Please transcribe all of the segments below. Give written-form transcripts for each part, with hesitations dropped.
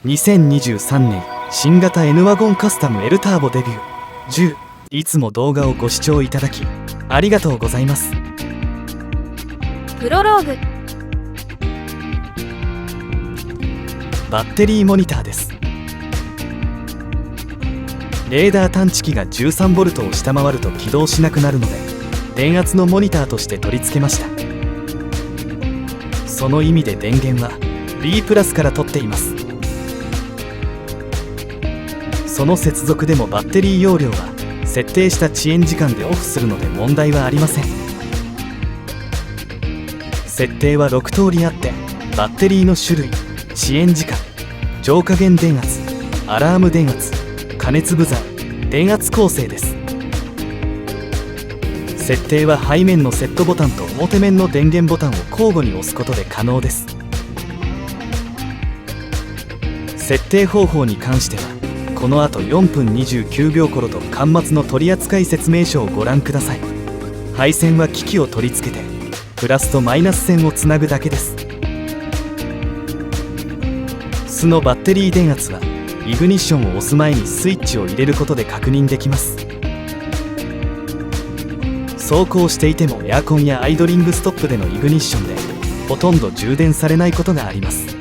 2023年新型 N ワゴンカスタム L ターボデビュー10。いつも動画をご視聴いただきありがとうございます。プロローグ。バッテリーモニターです。レーダー探知機が 13V を下回ると起動しなくなるので、電圧のモニターとして取り付けました。その意味で電源は B プラスから取っています。その接続でもバッテリー容量は設定した遅延時間でオフするので問題はありません。設定は6通りあって、バッテリーの種類、遅延時間、上下限電圧、アラーム電圧、加熱ブザー、電圧構成です。設定は背面のセットボタンと表面の電源ボタンを交互に押すことで可能です。設定方法に関してはこの後4分29秒頃と端末の取扱説明書をご覧ください。配線は機器を取り付けてプラスとマイナス線をつなぐだけです。素のバッテリー電圧はイグニッションを押す前にスイッチを入れることで確認できます。走行していてもエアコンやアイドリングストップでのイグニッションでほとんど充電されないことがあります。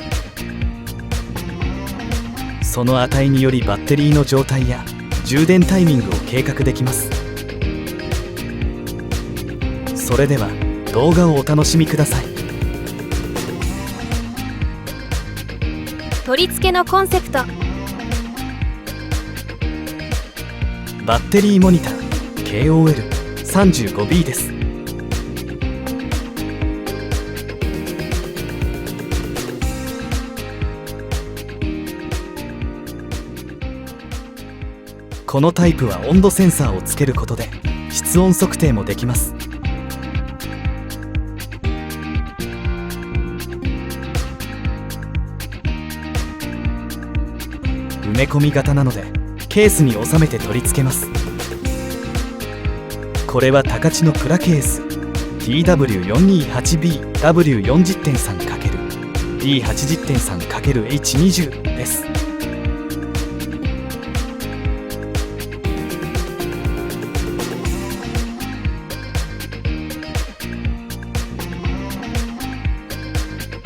その値によりバッテリーの状態や充電タイミングを計画できます。それでは動画をお楽しみください。取り付けのコンセプト。バッテリーモニター KOL35B です。このタイプは温度センサーをつけることで室温測定もできます。埋め込み型なのでケースに収めて取り付けます。これは高知のプラケース TW428B W40.3×D80.3×H20 です。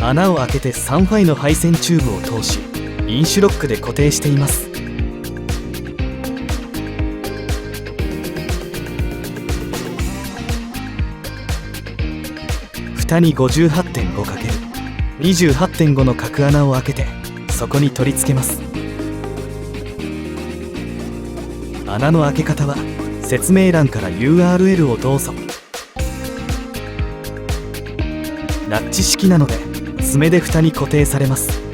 穴を開けて3ファイの配線チューブを通しインシュロックで固定しています。蓋に 58.5×28.5 の角穴を開けてそこに取り付けます。穴の開け方は説明欄から URL をどうぞ。ラッチ式なので爪で蓋に固定されます。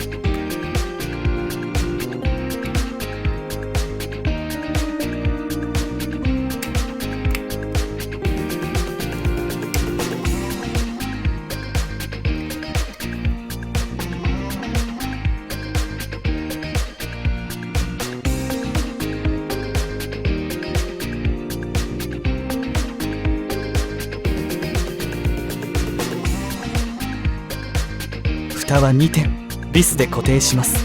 蓋は2点ビスで固定します。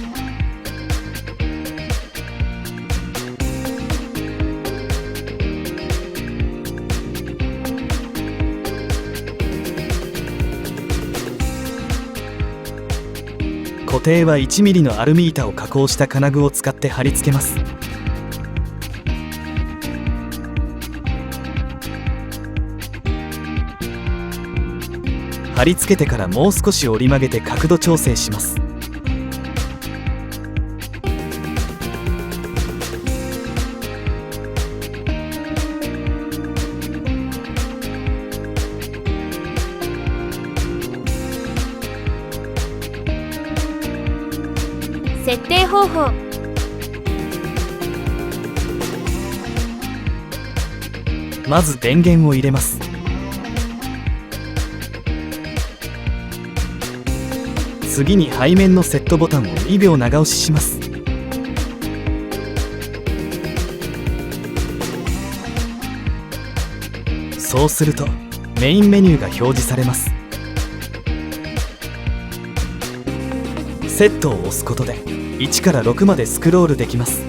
固定は 1mm のアルミ板を加工した金具を使って貼り付けます。貼り付けてからもう少し折り曲げて角度調整します。設定方法。まず電源を入れます。次に背面のセットボタンを2秒長押しします。そうするとメインメニューが表示されます。セットを押すことで1から6までスクロールできます。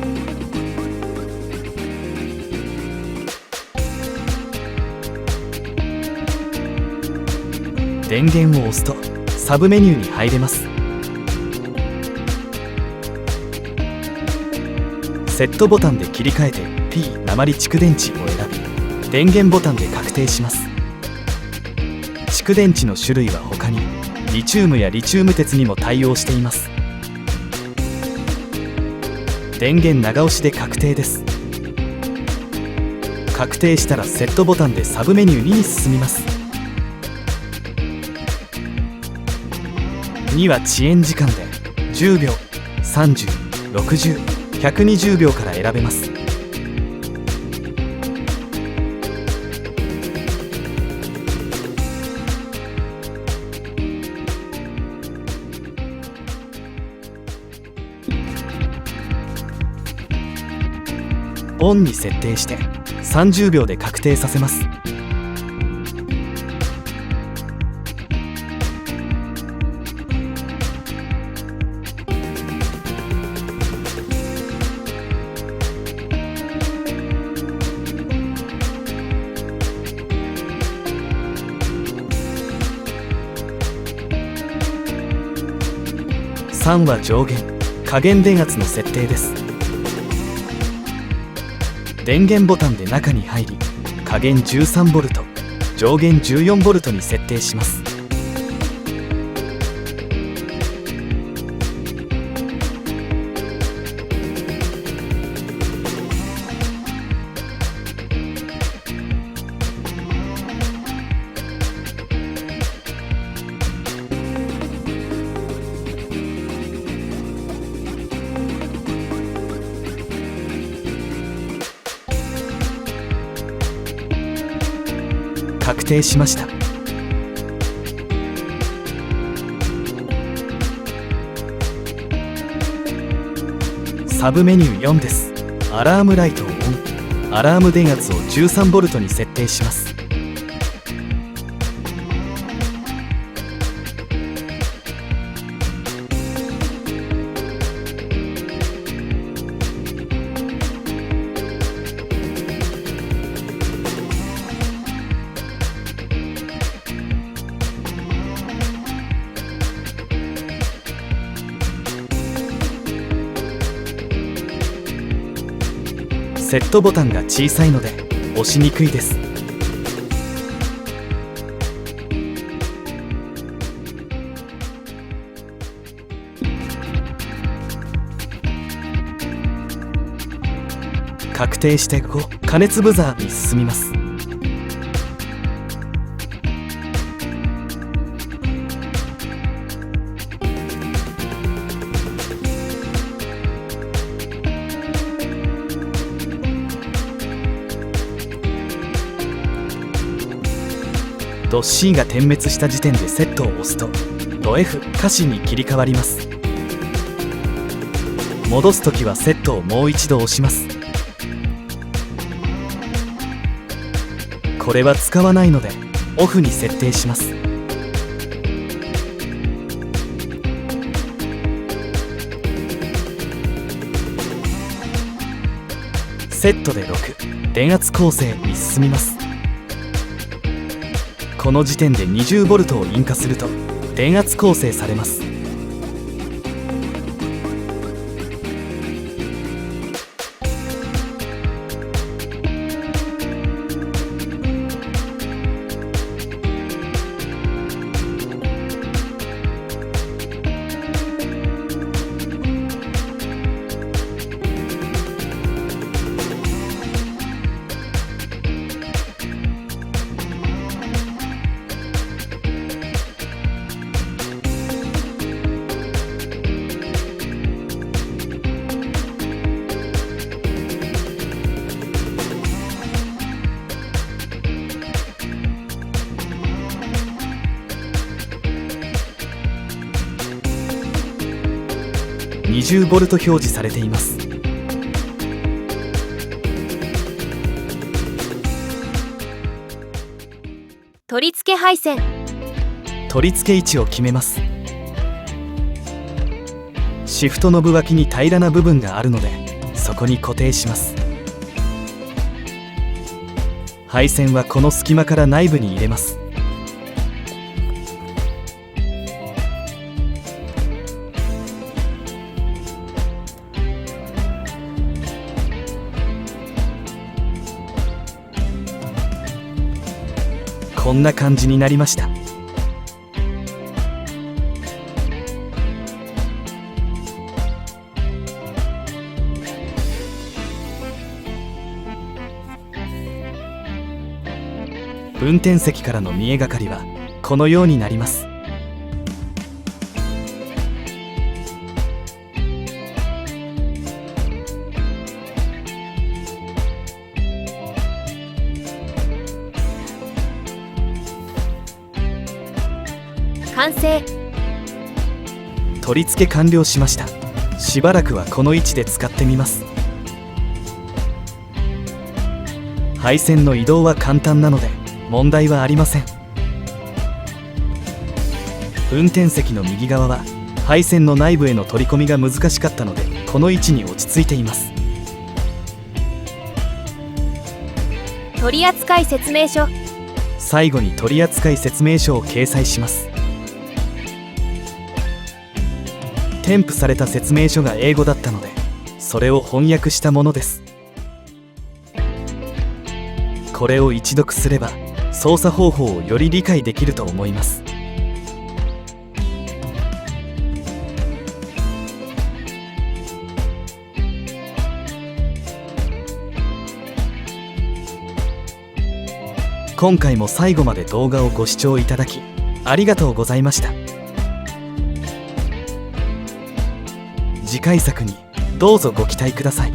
電源を押すとサブメニューに入れます。セットボタンで切り替えて P 鉛蓄電池を選び、電源ボタンで確定します。蓄電池の種類は他にリチウムやリチウム鉄にも対応しています。電源長押しで確定です。確定したらセットボタンでサブメニュー2に進みます。2は遅延時間で10秒、30、60、120秒から選べます。オンに設定して30秒で確定させます。3は上限、下限電圧の設定です。電源ボタンで中に入り、下限 13V、上限 14V に設定します。確定しました。サブメニュー4です。アラームライトをオン。アラーム電圧を 13V に設定します。セットボタンが小さいので押しにくいです。確定して5、加熱ブザーに進みます。ド C が点滅した時点でセットを押すとド F 歌詞に切り替わります。戻すときはセットをもう一度押します。これは使わないのでオフに設定します。セットで6、電圧構成に進みます。この時点で 20V を引火すると電圧構成されます。20V 表示されています。取り付け配線。取り付け位置を決めます。シフトノブ脇に平らな部分があるので、そこに固定します。配線はこの隙間から内部に入れます。こんな感じになりました。運転席からの見えがかりはこのようになります。完成。取り付け完了しました。しばらくはこの位置で使ってみます。配線の移動は簡単なので問題はありません。運転席の右側は配線の内部への取り込みが難しかったので、この位置に落ち着いています。取扱説明書。最後に取扱説明書を掲載します。添付された説明書が英語だったので、それを翻訳したものです。これを一読すれば操作方法をより理解できると思います。今回も最後まで動画をご視聴いただきありがとうございました。次回作にどうぞご期待ください。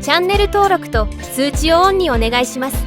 チャンネル登録と通知をオンにお願いします。